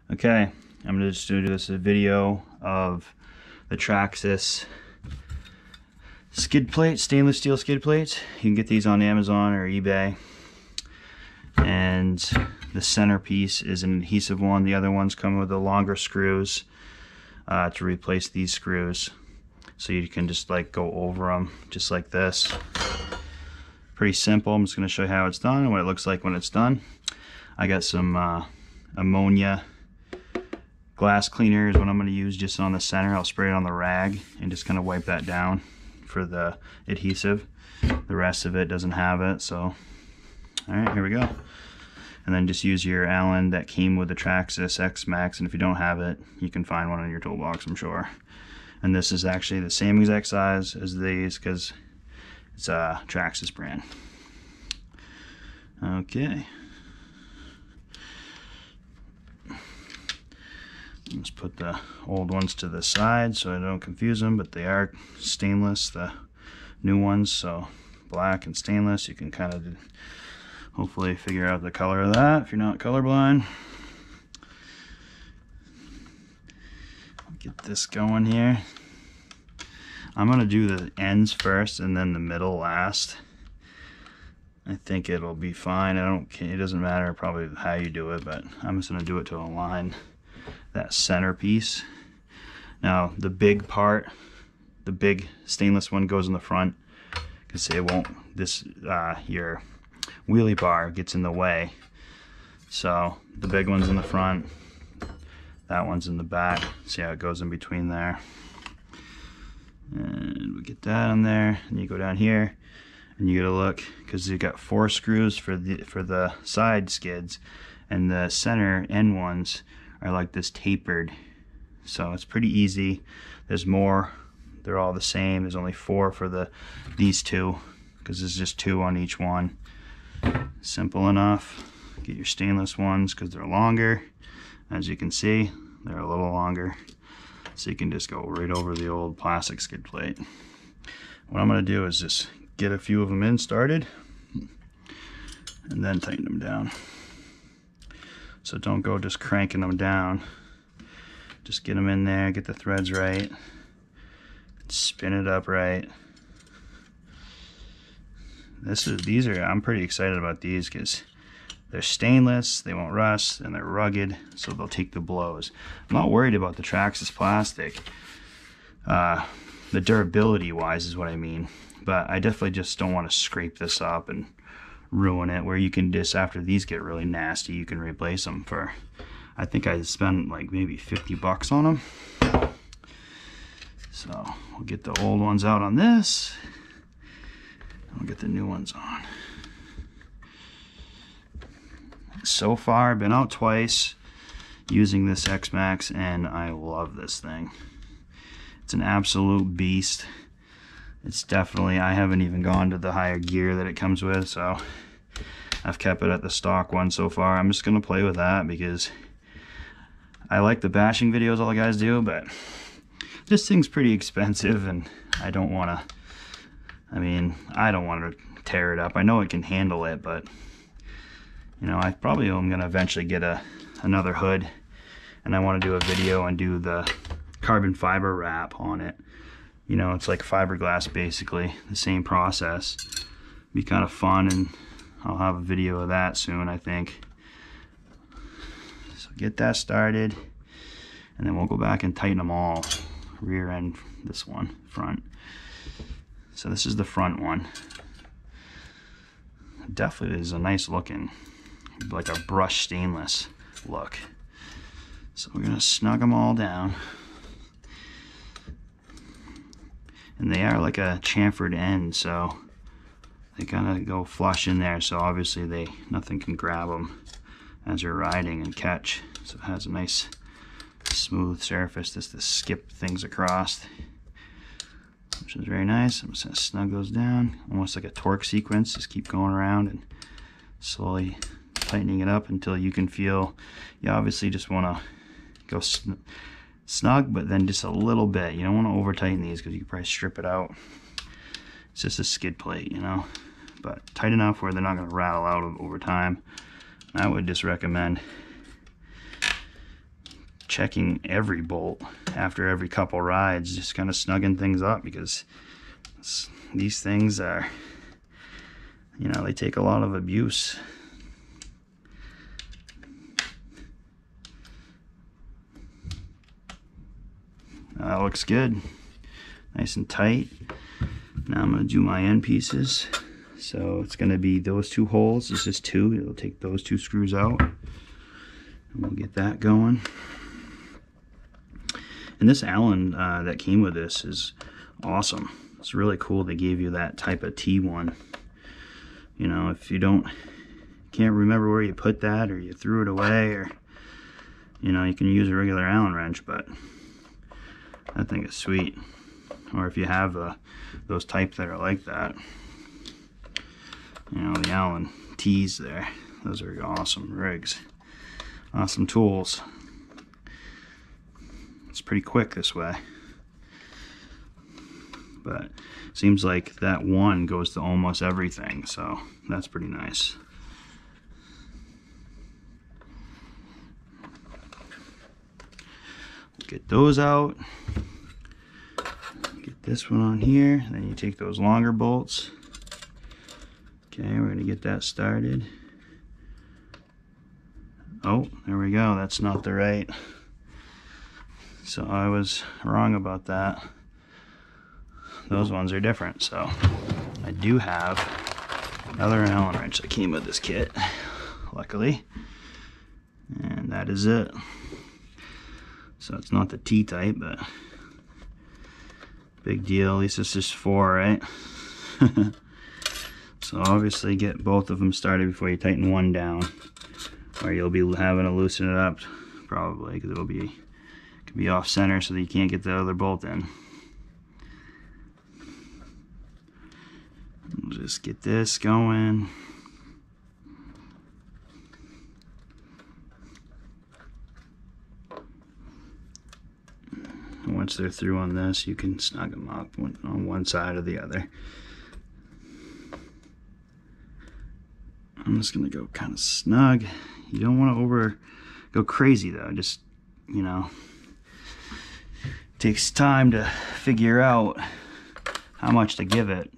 Okay, I'm gonna just do this video of the Traxxas skid plates, stainless steel skid plates. You can get these on Amazon or eBay. And the centerpiece is an adhesive one. The other ones come with the longer screws to replace these screws. So you can just like go over them just like this. Pretty simple. I'm just gonna show you how it's done and what it looks like when it's done. I got some ammonia glass cleaner is what I'm going to use just on the center. I'll spray it on the rag and just kind of wipe that down for the adhesive. The rest of it doesn't have it, so alright, here we go. And then just use your Allen that came with the Traxxas Xmaxx, and if you don't have it, you can find one in your toolbox, I'm sure. And this is actually the same exact size as these because it's a Traxxas brand. Okay. Let's put the old ones to the side so I don't confuse them, but they are stainless, the new ones, so black and stainless. You can kind of hopefully figure out the color of that if you're not colorblind. Get this going here. I'm going to do the ends first and then the middle last. I think it'll be fine. It doesn't matter probably how you do it, but I'm just going to do it to align that center piece. Now the big part, the big stainless one goes in the front because it won't, your wheelie bar gets in the way. So the big one's in the front, that one's in the back. See how it goes in between there. And we get that on there, and you go down here and you gotta look because you got 4 screws for the side skids, and the center end ones are like this tapered, so it's pretty easy. There's more, they're all the same. There's only 4 for these two because there's just 2 on each one. Simple enough. Get your stainless ones because they're longer. As you can see, they're a little longer, so you can just go right over the old plastic skid plate. What I'm going to do is just get a few of them in started and then tighten them down. So don't go just cranking them down. Just get them in there, get the threads right, spin it up right. I'm pretty excited about these because they're stainless, they won't rust, and they're rugged, so they'll take the blows. I'm not worried about the Traxxas plastic. The durability wise is what I mean, but I definitely just don't want to scrape this up and ruin it, where you can just, after these get really nasty, you can replace them for, I think I spent like maybe 50 bucks on them. So we'll get the old ones out on this, and we'll get the new ones on. So far I've been out twice using this Xmaxx and I love this thing. It's an absolute beast. It's definitely, I haven't even gone to the higher gear that it comes with, so I've kept it at the stock one so far. I'm just going to play with that because I like the bashing videos all the guys do, but this thing's pretty expensive and I don't want to, I don't want to tear it up. I know it can handle it, but you know, I probably am going to eventually get another hood, and I want to do a video and do the carbon fiber wrap on it. You know, it's like fiberglass basically, the same process. Be kind of fun, and I'll have a video of that soon, I think. So get that started, and then we'll go back and tighten them all. Rear end, this one, front. So this is the front one. Definitely is a nice looking, like a brushed stainless look. So we're gonna snug them all down. And they are like a chamfered end, so they kind of go flush in there, so obviously nothing can grab them as you're riding and catch. So it has a nice smooth surface just to skip things across, which is very nice. I'm just going to snug those down, almost like a torque sequence. Just keep going around and slowly tightening it up until you can feel, you obviously just want to go snug, but then just a little bit. You don't want to over tighten these because you can probably strip it out. It's just a skid plate, you know, but tight enough where they're not going to rattle out over time. I would just recommend checking every bolt after every couple rides, just kind of snugging things up, because these things are, you know, they take a lot of abuse. That looks good, nice and tight. Now I'm going to do my end pieces. So it's going to be those two holes. This is two. It'll take those two screws out, and we'll get that going. And this Allen that came with this is awesome. It's really cool they gave you that type of T1. You know, if you can't remember where you put that, or you threw it away, or, you know, you can use a regular Allen wrench, but that thing is sweet. Or if you have those types that are like that, you know, the Allen T's there, those are awesome rigs, awesome tools. It's pretty quick this way, but seems like that one goes to almost everything, so that's pretty nice. Get those out. Get this one on here. Then you take those longer bolts. Okay, we're going to get that started. Oh, there we go. That's not the right. So I was wrong about that. Those ones are different. So I do have another Allen wrench that came with this kit, luckily. And that is it. So it's not the T-type, but big deal. At least it's just 4, right? So obviously get both of them started before you tighten one down, or you'll be having to loosen it up probably, because it could be off center so that you can't get the other bolt in. We'll just get this going. Once they're through on this, you can snug them up on one side or the other. I'm just gonna go kind of snug. You don't want to go crazy though. Just, you know, it takes time to figure out how much to give it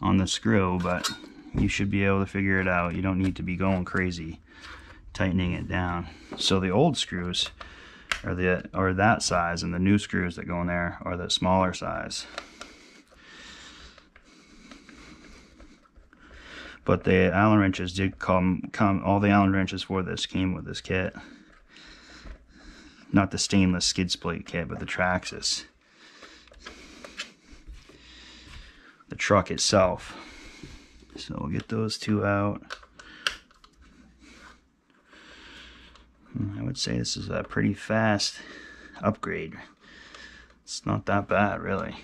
on the screw, but you should be able to figure it out. You don't need to be going crazy tightening it down. So the old screws are that size, and the new screws that go in there are the smaller size. But the Allen wrenches did come. All the Allen wrenches for this came with this kit. Not the stainless skid plate kit, but the Traxxas. The truck itself. So we'll get those two out. I would say this is a pretty fast upgrade. It's not that bad, really.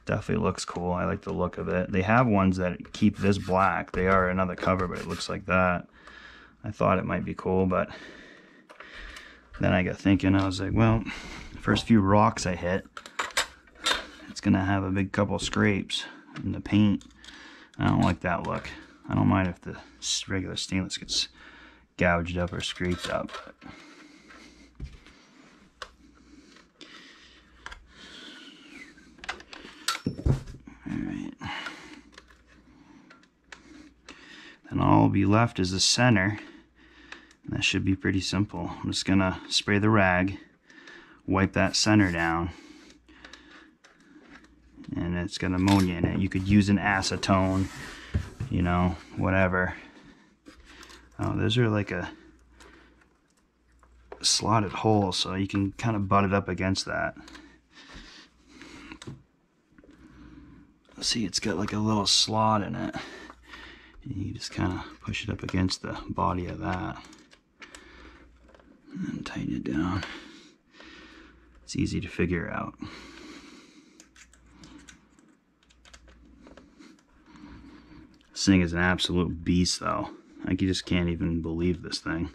Definitely looks cool. I like the look of it. They have ones that keep this black. They are another cover, but it looks like that. I thought it might be cool, but then I got thinking, I was like, well, the first few rocks I hit, it's gonna have a big couple scrapes in the paint. I don't like that look. I don't mind if the regular stainless gets gouged up or scraped up. Alright. Then all will be left is the center. And that should be pretty simple. I'm just gonna spray the rag, wipe that center down, and it's got ammonia in it. You could use an acetone, you know, whatever. Oh, those are like a slotted hole, so you can kind of butt it up against that. See, it's got like a little slot in it. And you just kind of push it up against the body of that and tighten it down. It's easy to figure out. This thing is an absolute beast though. Like, you just can't even believe this thing.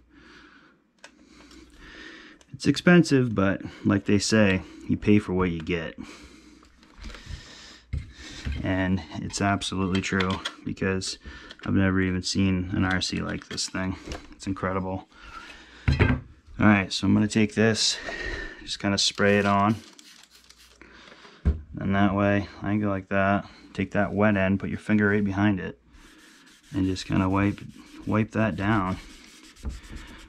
It's expensive, but like they say, you pay for what you get. And it's absolutely true, because I've never even seen an RC like this thing. It's incredible. Alright, so I'm going to take this, just kind of spray it on. And that way, I go like that. Take that wet end, put your finger right behind it, and just kind of wipe that down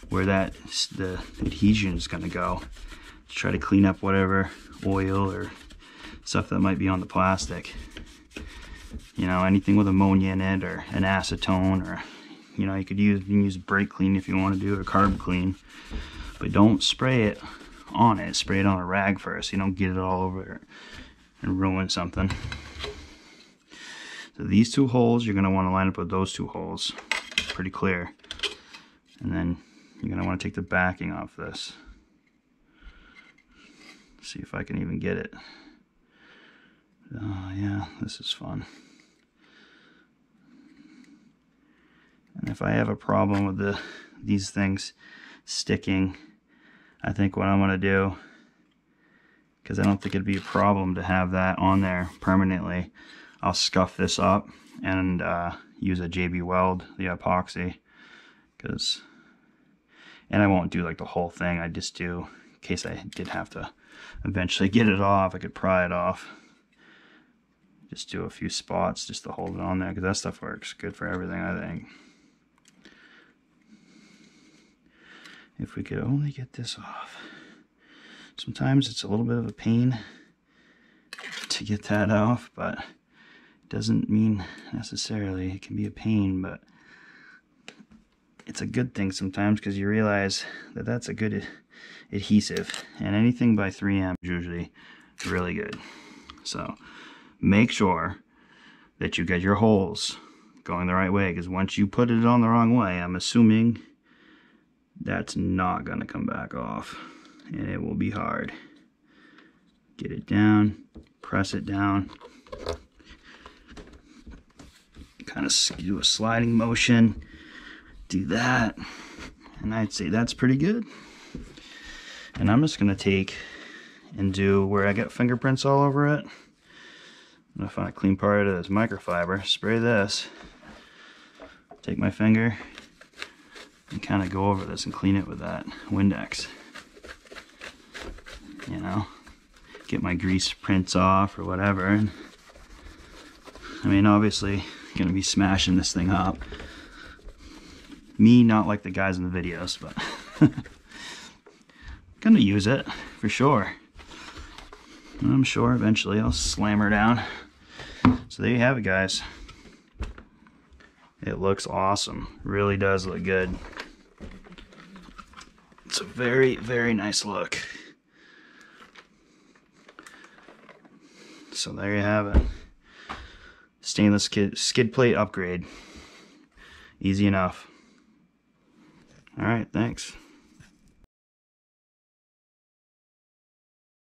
where the adhesion is going to go. Try to clean up whatever oil or stuff that might be on the plastic. You know, anything with ammonia in it, or an acetone, or you know, you can use brake clean if you want to do it, or carb clean. But don't spray it on it. Spray it on a rag first. You don't get it all over it and ruin something. So these two holes, you're going to want to line up with those two holes. Pretty clear. And then you're going to want to take the backing off this. See if I can even get it. Oh yeah, this is fun. And if I have a problem with these things sticking, I think what I'm going to do, because I don't think it'd be a problem to have that on there permanently, I'll scuff this up and use a JB Weld, the epoxy, and I won't do like the whole thing. I just do, in case I did have to eventually get it off, I could pry it off. Just do a few spots just to hold it on there, because that stuff works good for everything, I think. If we could only get this off. Sometimes it's a little bit of a pain to get that off, but it doesn't mean necessarily it can be a pain, but it's a good thing sometimes, because you realize that that's a good adhesive, and anything by 3M is usually really good. So make sure that you get your holes going the right way, because once you put it on the wrong way, I'm assuming that's not going to come back off, and it will be hard. Get it down, press it down, kind of do a sliding motion, do that, and I'd say that's pretty good. And I'm just going to take and do where I get fingerprints all over it. I'm going to find a clean part of this microfiber, spray this, take my finger, and kind of go over this and clean it with that Windex. You know, get my grease prints off or whatever. And I mean, obviously, going to be smashing this thing up. Me, not like the guys in the videos, but going to use it for sure. I'm sure eventually I'll slam her down. So there you have it, guys. It looks awesome. Really does look good. It's a very, very nice look. So there you have it. Stainless skid plate upgrade. Easy enough. Alright, thanks.